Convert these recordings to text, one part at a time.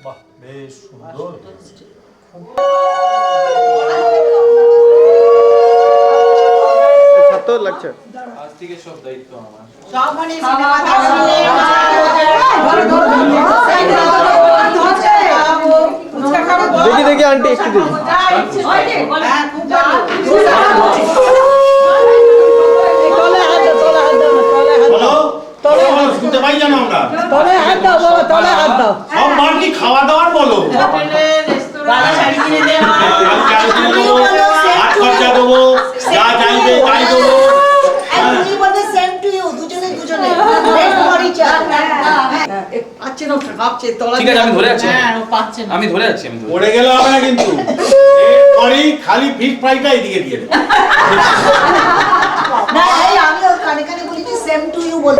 বাহ, বেশ সুন্দর। সার্থক লাগছে। আজ থেকে সব দায়িত্ব আমার। সব মানে সিনেমা দেখলে দেখি দেখি আন্টি একটু দেখি। সব বার কি খাওয়া দাওয়ার বলো, হাত খরচা দেবো, যা চাইবে তাই দেবো। ঠিক আছে, আমি ধরে আছি। আমি ধরে আছি। পড়ে গেলে হবে না কিন্তু, এরপরই খালি ফিশ ফ্রাইটা এদিকে দিয়ে দেবো। আমিও কানে কানে বলি কি সেম টু ইউ বল।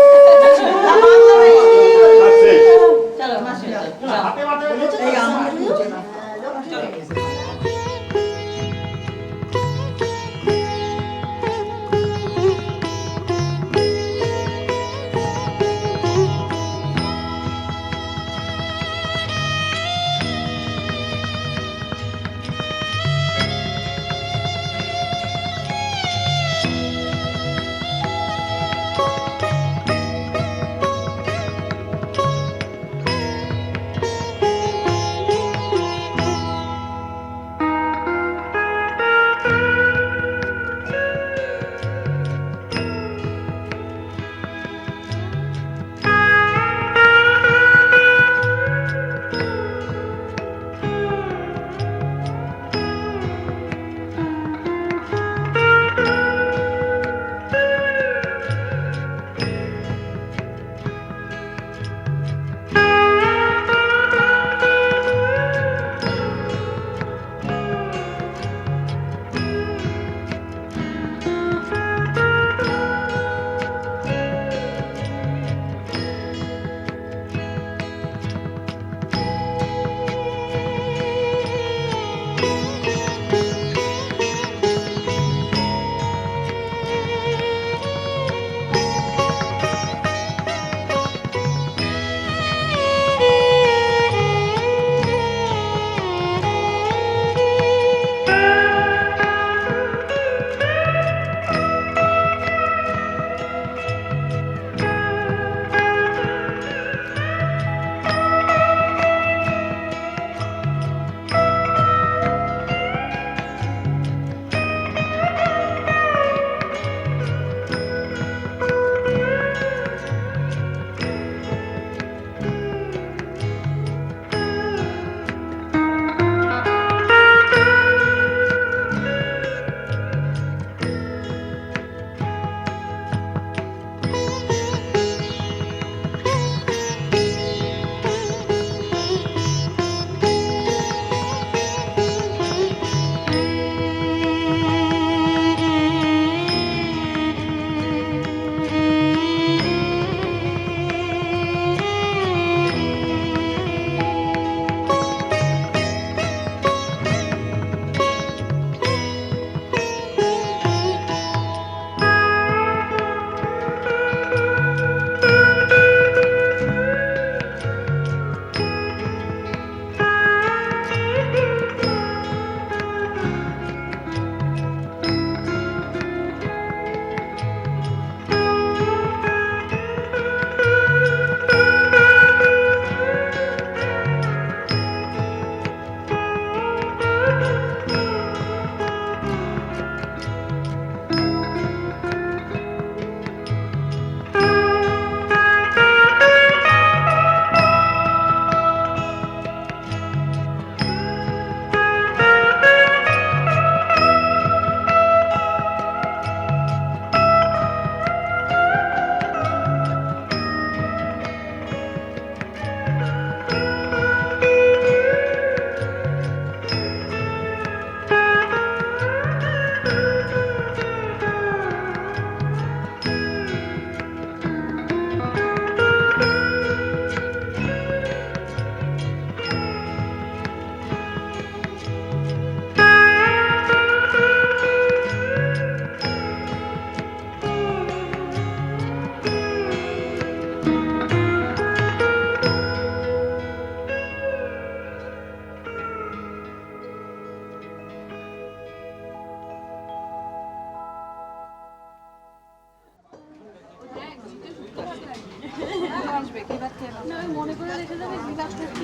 আসবে কি ভাত খেয়ে নাও। না আমি মনে করে রেখে দেবে বিকাশটা কি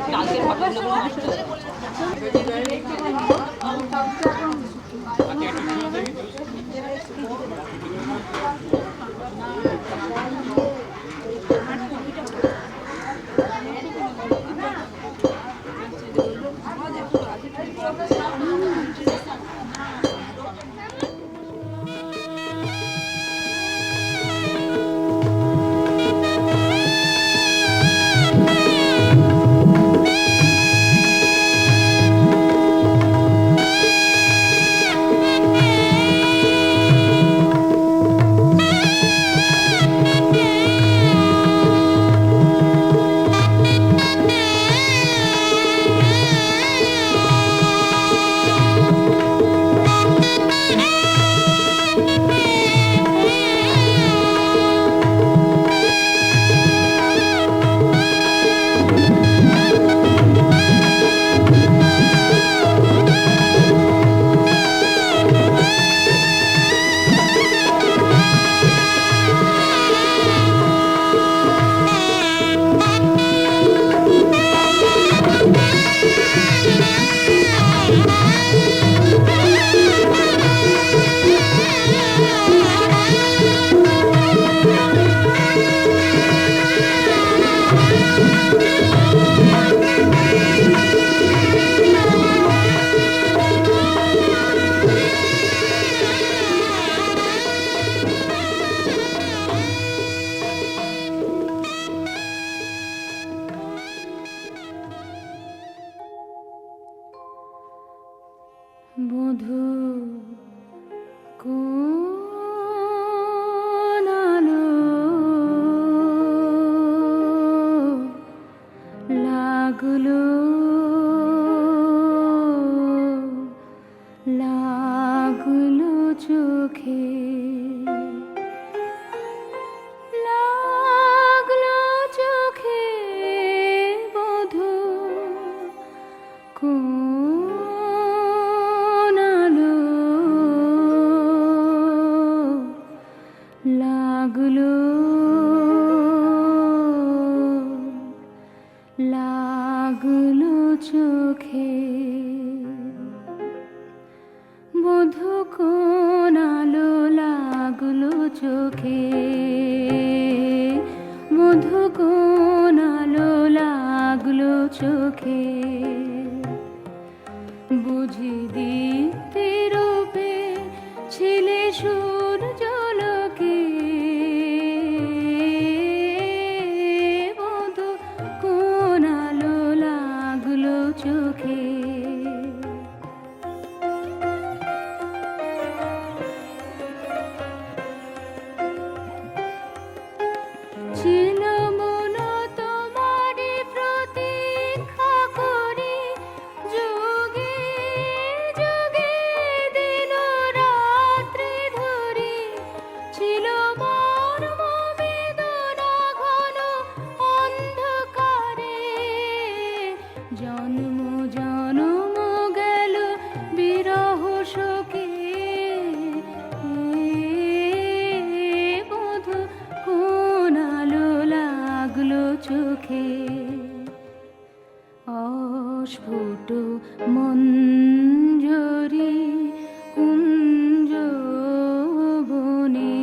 কালকে ভাবলাম না বধূ কোন আলো লাগলো লাগলো চোখে লাগলো চোখে বধূ কোন আলো লাগলো লাগলো চোখে বধূ কোন আলো লাগলো চোখে বধূ কোন আলো লাগলো চোখে বুঝি দীপ্তি রূপে ছিলে সূর্যলোকে বধূ কোন আলো লাগলো চোখে ছিল মন তোমারি প্রতীক্ষা করি যোগে যোগে দিন রাত্রি ধরি ছিল মর্ম বেদনা ঘন অন্ধকারে জন্ম জন্ম গেল বিরহ শোকে বধূ কোন আলো লাগলো চোখে অস্ফুট মঞ্জরি কুঞ্জ বনে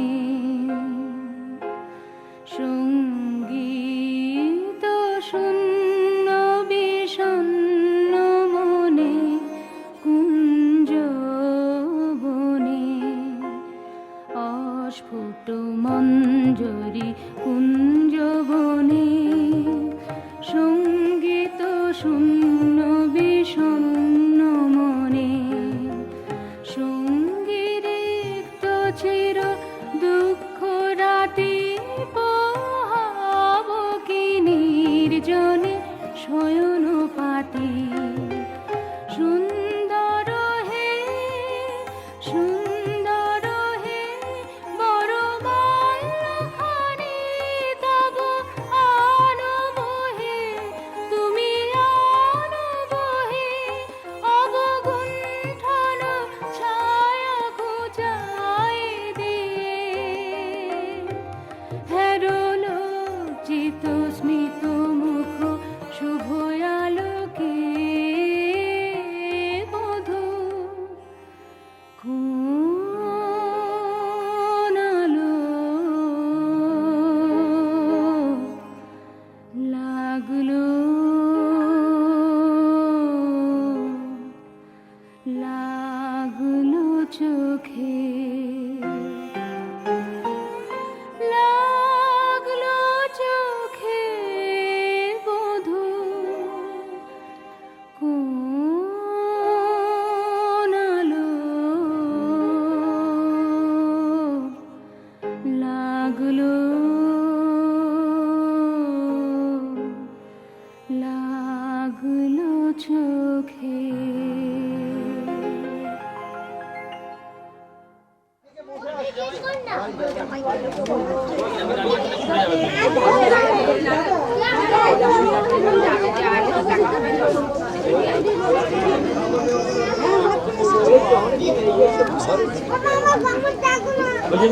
সঙ্গীত শূন্য বিষণ্ণ মনে কুঞ্জ বনে অস্ফুট মঞ্জরি কুঞ্জ বনে সঙ্গীত শূন্য বিষণ্ণ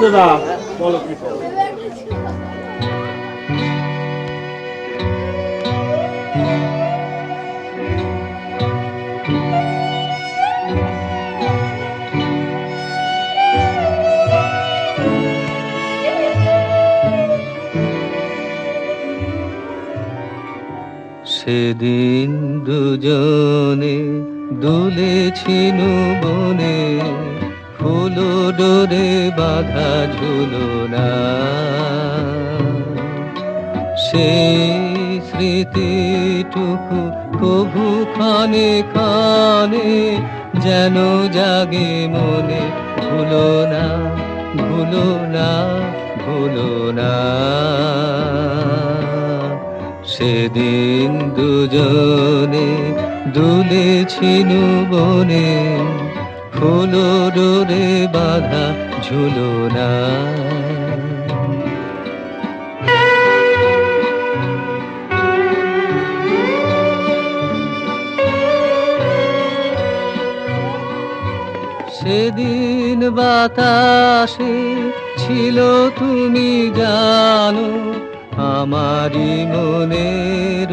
দাদা বলো কি খবর? সেদিন দুজনে দুলেছিল বনে, ফুল ডোরে বাঁধা ঝুলনা। সেই স্মৃতিটুকু কভু খানে খানে যেন জাগে মনে, ভুলো না ভুলো না ভুলো না। সেদিন দুজনে দুলেছিল বনে, ফুল ডোরে বাঁধা ঝুলনা। সেদিন বাতাসে ছিল তুমি জানো, আমারি মনের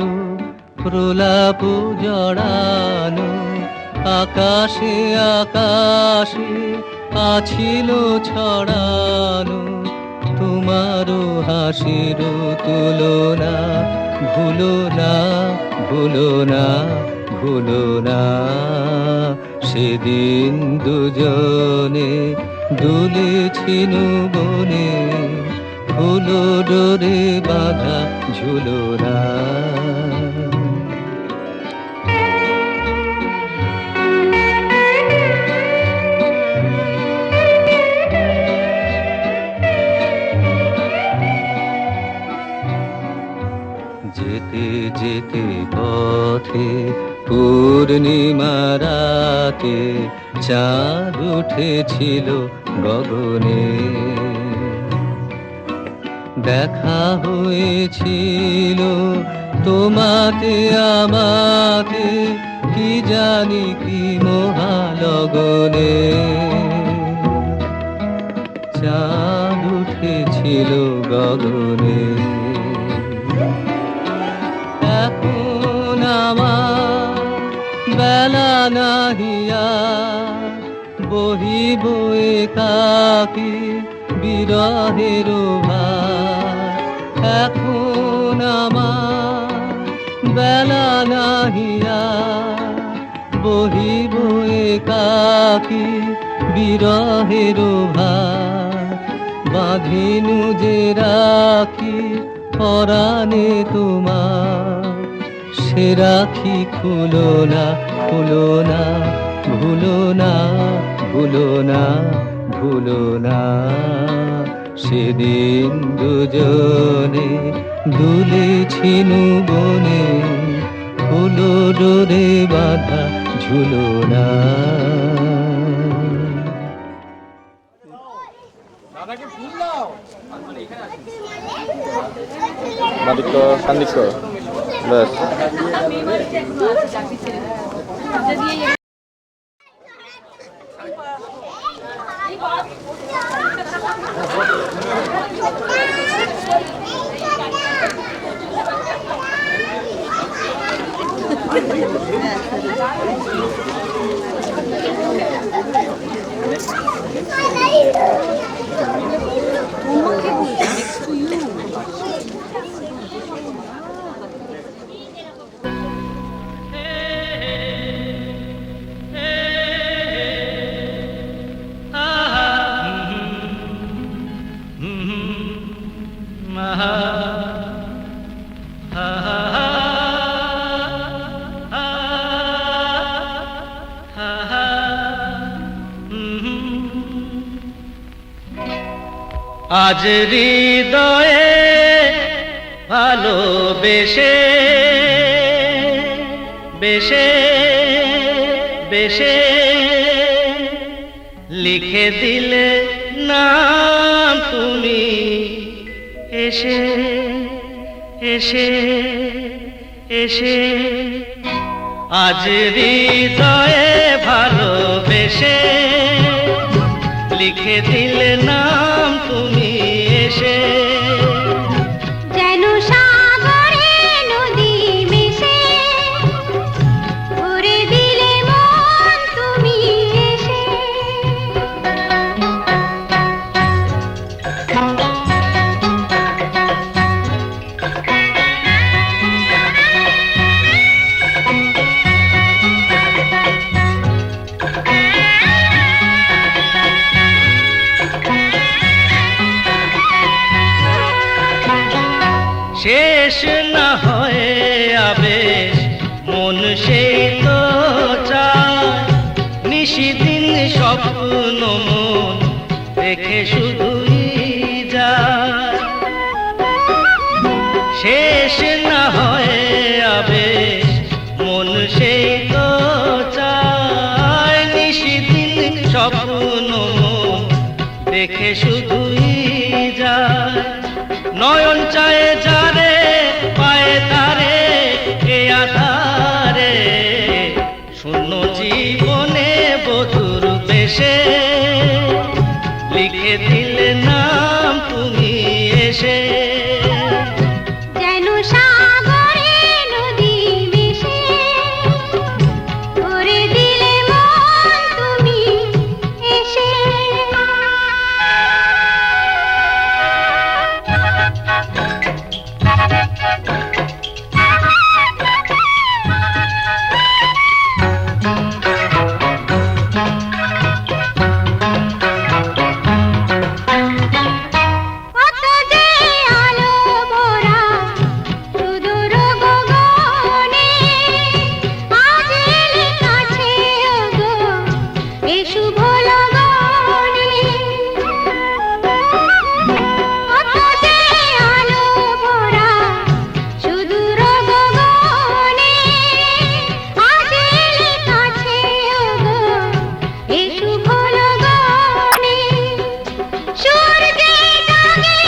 প্রলাপ জড়ানো। আকাশে আকাশে আছিল ছড়ানো তোমারও হাসির তুলনা। ভুলো না ভুলো না ভুলো না। সেদিন দুজনে দুলেছিল বনে, ফুল ডোরে বাঁধা ঝুলনা। যেতে যেতে পথে পূর্ণিমা রাতে চাঁদ উঠেছিল গগনে। দেখা হয়েছিল তোমাতে আমাতে, কি জানি কি মহালগনে। চাঁদ উঠেছিল গগনে। এখন আমার বেলা নাহিয়া বহিব একাকী বিরহের ভার। এখন আমার বেলা নাহিয়া বহিব একাকী বিরহের ভার। বাঁধিনু যে রাখি পরাণে তোমার, সে রাখি খুলো না খুলো না। ভুলো না ভুলো না ভুলো না। সেদিন দুজনে দুলেছিল বনে, ফুল ডোরে বাঁধা ঝুলনা। মাদিক্য সান্দিক্য ব্যাস। আজ হৃদয়ে ভালোবেসে বেশে বেশে লিখে দিলে নাম তুমি এসে এসে এসে আজ হৃদয়ে ভালোবেসে লিখে দিলে নাম তুমি এসে যেন সাগরে নদী মিশে ভরে দিলে মন তুমি এসে শেষ না হয়ে আবেশ মন সেই তো চায় নিশিদিন স্বপ্ন মন দেখে শুধুই যায় শেষ না হয়ে আবেশ মন সেই তো চায় নিশিদিন স্বপ্ন মন দেখে শুধুই যায় নয়ন চায়ে যারে পায়ে তারে এ আধারে শূন্য জীবনে বধুর বেশে লিখে দিলে নাম তুমি এসে যেন সাগরে নদী মিশে ভরে দিলে মন তুমি এসে কত যে আলো ভরা সুদূর গগনে আজ এলে কাছে ওগো এ শুভ লগনে কত যে আলো ভরা সুদূর গগনে আজ এলে কাছে ওগো এ শুভ লগনে সূর্যে জাগে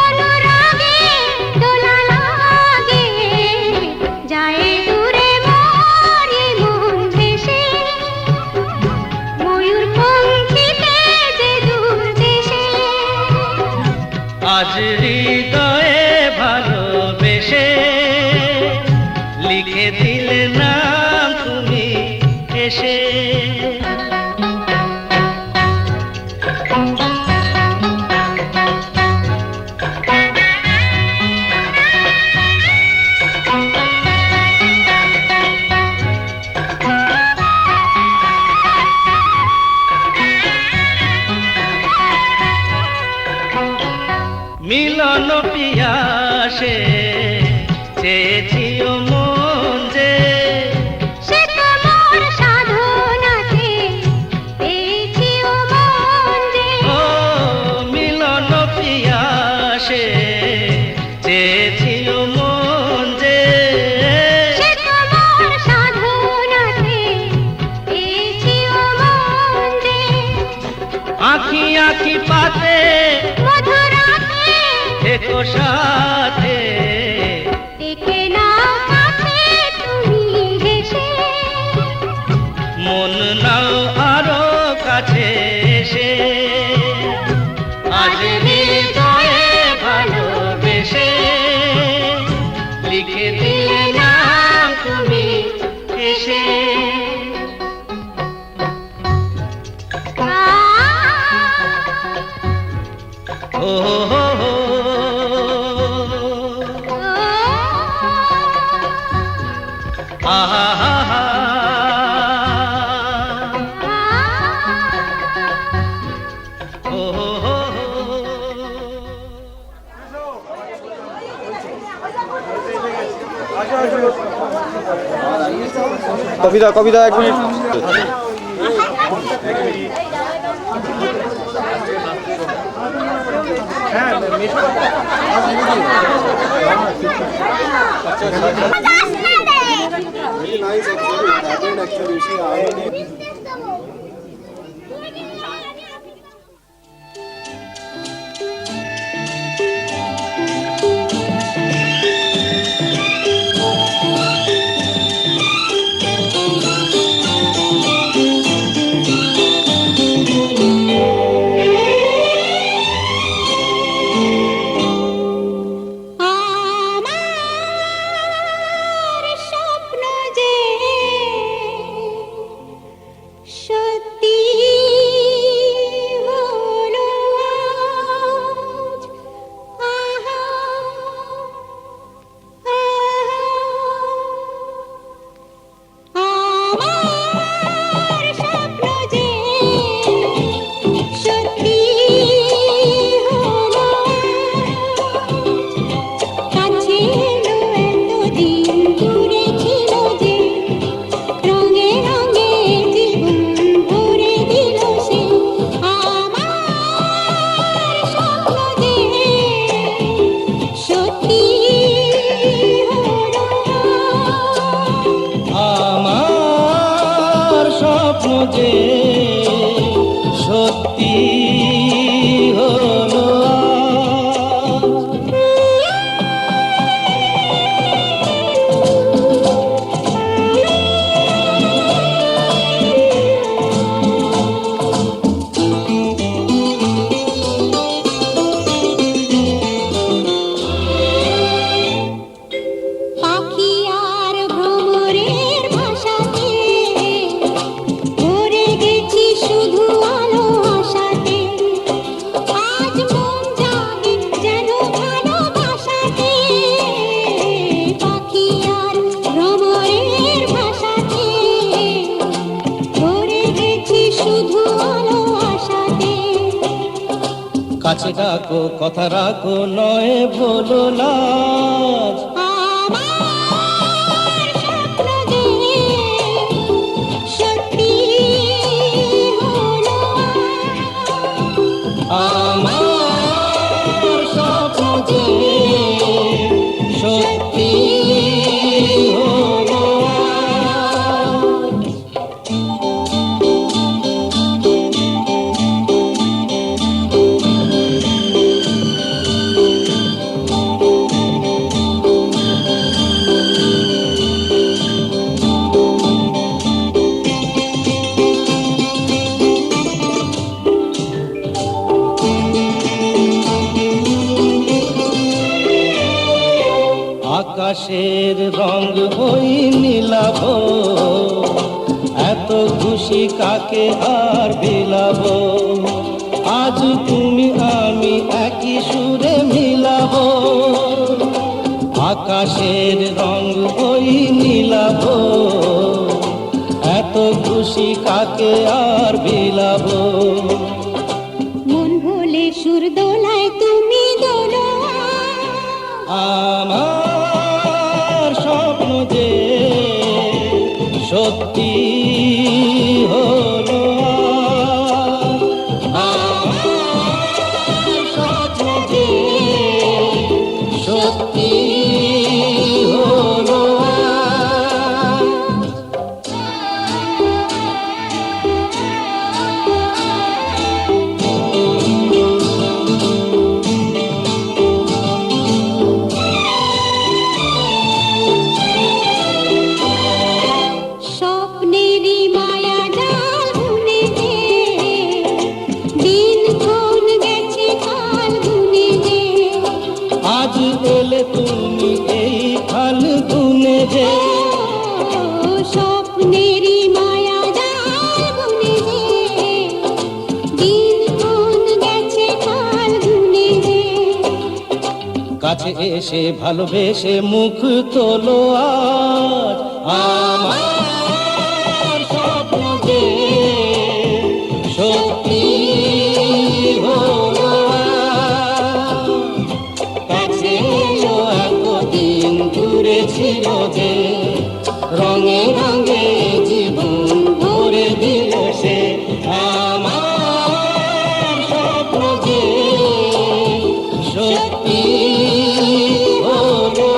অনুরাগে দোলা লাগে যায় দূরে মরে মন ভেসে ময়ূর পঙ্খিতে যে দূর দেশে আজ হৃদয়ে ভালোবেসে লিখে দিলে নাম তুমি এসে মিলন পিয়াসে চেয়েছিও মন যে সে তোমার সাধনাতে পেয়েছি ও মন যে ও মিলন পিয়াসে চেয়েছিও মন যে সে তোমার সাধনাতে পেয়েছি ও মন যে আঁখি আঁখি পাতে মধুরাতে থেকো সাথে দেখে নাও কাছে তুমি হেসে মন নাও আরো কাছে এসে আজ হৃদয়ে ভালোবেসে লিখে দিলে নাম তুমি এসে ও হো হো আহা হা হা ও হো হো কবিতা কবিতা 1 minute Very nice actually. It happened actually. See, I mean, Thank you. কাছে ডাকো কথা রাখো নয় ভোলো লাজ আমার স্বপ্ন যে সত্যি হলো আমার স্বপ্ন যে সত্যি হলো আকাশের রং ওই নীলাভ এত খুশি কাকে আর বিলাব আজ তুমি আমি একই সুরে মিলাব আকাশের রং ওই নীলাভ এত খুশি কাকে আর বিলাব মন ভোলে সুর দোলায় তুমি দোলো আমার স্বপ্ন যে সত্যি হলো আমার স্বপ্ন যে সত্যি হলো স্বপ্নেরই মায়া জাল বুনেছে দিন ক্ষণ গেছে কাল গুনেছে আজ এলে তুমি এই ফাল্গুনে যে স্বপ্নেরই মায়া জাল বুনেছে দিন ক্ষণ গেছে কাল গুনেছে কাছে এসে ভালোবেসে মুখ তোলো আজ আমার স্বপ্ন যে সত্যি হলো কাছে এলো এতদিন দূরে ছিল যে রঙে রঙে জীবন ভরে দিল সে আমার স্বপ্ন যে সত্যি হলো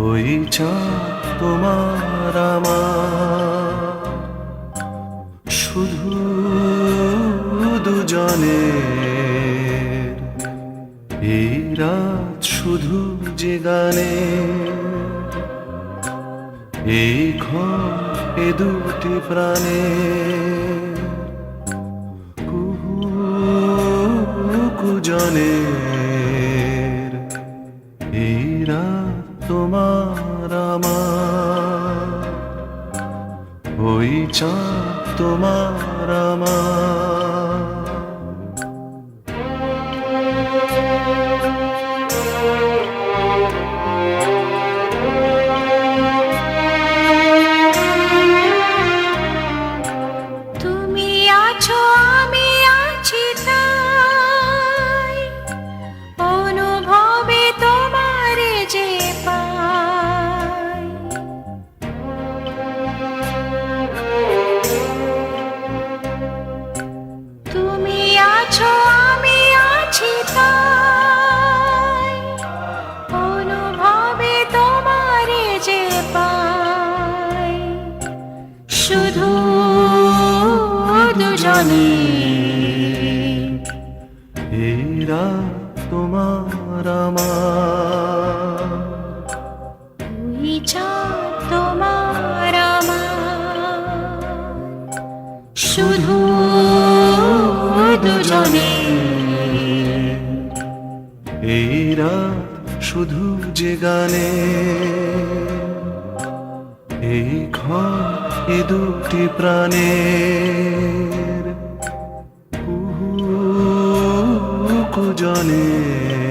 ওই চাঁদ তোমার আমার, শুধু দুজনের, এই রাত শুধু যে গানে, এই ঘর এ দুটি প্রাণে, কুজনের, এই রাত তোমার আমার, ওই চাঁদ তোমার আমার। তুমি আছো আমি আছি তাই, অনুভবে তোমারে যে পাই। তুমি আছো আমি আছি তাই, অনুভবে তোমারে যে পাই। শুধু দুজনে, এই রাত তোমার আমার, ওই চাঁদ তোমার আমার, শুধু দুজনে, এই রাত শুধু যে গানে, এই ঘর এ দুটি প্রাণের, কুজনের,